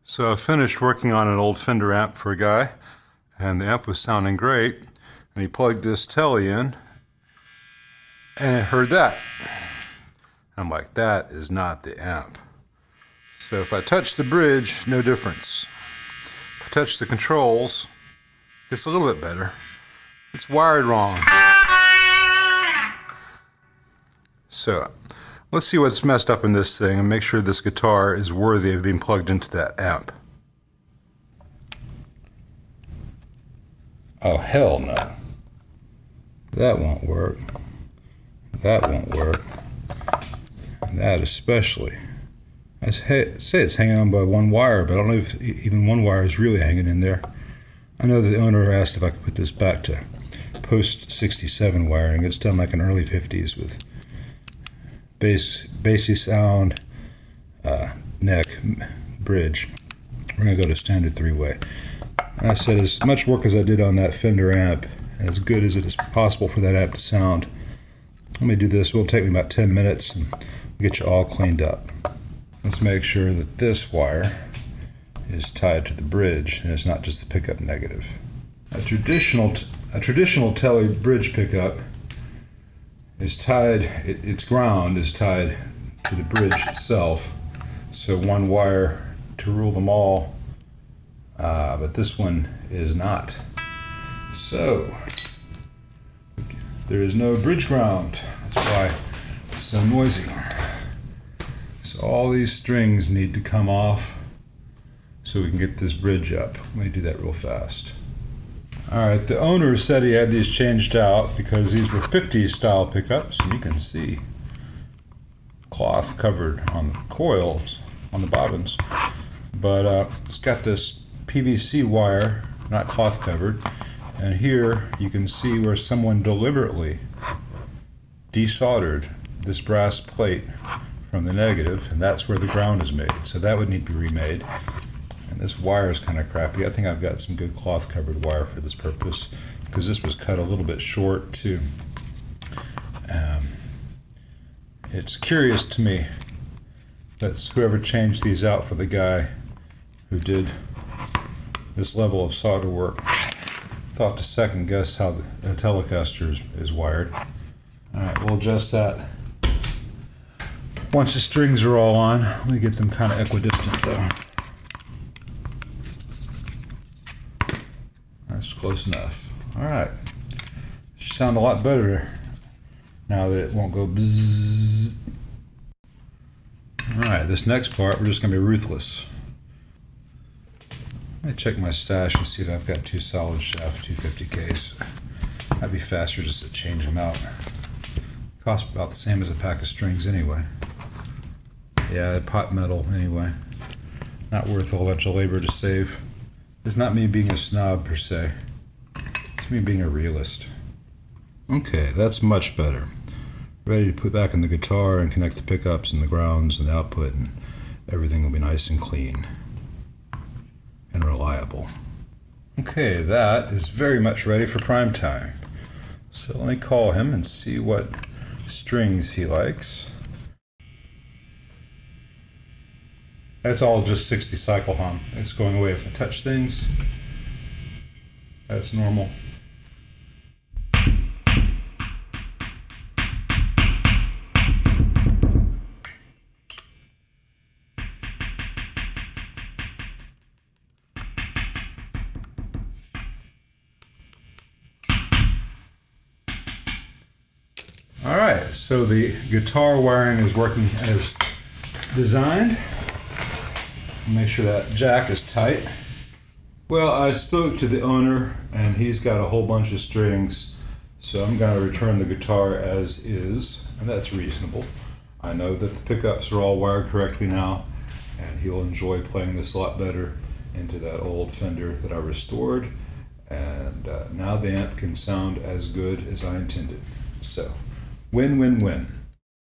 So I finished working on an old Fender amp for a guy, and the amp was sounding great, and he plugged this Tele in, and it heard that. I'm like, that is not the amp. So if I touch the bridge, no difference. If I touch the controls, it's a little bit better. It's wired wrong. So let's see what's messed up in this thing and make sure this guitar is worthy of being plugged into that amp. Oh, hell no. That won't work. That won't work. And that especially. I say it's hanging on by one wire, but I don't know if even one wire is really hanging in there. I know that the owner asked if I could put this back to post-67 wiring. It's done like in early 50s with bassy sound, neck, bridge. We're going to go to standard three-way. And I said, as much work as I did on that Fender amp, and as good as it is possible for that amp to sound, let me do this. It will take me about 10 minutes and get you all cleaned up. Let's make sure that this wire is tied to the bridge and it's not just the pickup negative. A traditional Tele bridge pickup is tied, its ground is tied to the bridge itself, so one wire to rule them all, but this one is not. So there is no bridge ground. That's why it's so noisy. So all these strings need to come off so we can get this bridge up. Let me do that real fast. Alright, the owner said he had these changed out because these were 50s style pickups. You can see cloth covered on the coils, on the bobbins. But it's got this PVC wire, not cloth covered. And here you can see where someone deliberately desoldered this brass plate from the negative, and that's where the ground is made. So that would need to be remade. And this wire is kind of crappy. I think I've got some good cloth covered wire for this purpose, because this was cut a little bit short too. It's curious to me that whoever changed these out for the guy who did this level of solder work thought to second guess how the Telecaster is wired. Alright, we'll adjust that. Once the strings are all on, let me get them kind of equidistant though. That's close enough. Alright. Sound a lot better now that it won't go bzzz. Alright, this next part we're just going to be ruthless. Let me check my stash and see if I've got two solid shaft 250Ks. That'd be faster just to change them out. Cost about the same as a pack of strings anyway. Yeah, pot metal anyway. Not worth a whole bunch of labor to save. It's not me being a snob per se. It's me being a realist. Okay, that's much better. Ready to put back in the guitar and connect the pickups and the grounds and the output, and everything will be nice and clean and reliable. Okay, that is very much ready for prime time. So let me call him and see what strings he likes. That's all just 60 cycle hum. It's going away if I touch things. That's normal. Alright, so the guitar wiring is working as designed. Make sure that jack is tight. Well, I spoke to the owner and he's got a whole bunch of strings, so I'm going to return the guitar as is, and that's reasonable. I know that the pickups are all wired correctly now, and he'll enjoy playing this a lot better into that old Fender that I restored, and now the amp can sound as good as I intended. So, win-win-win.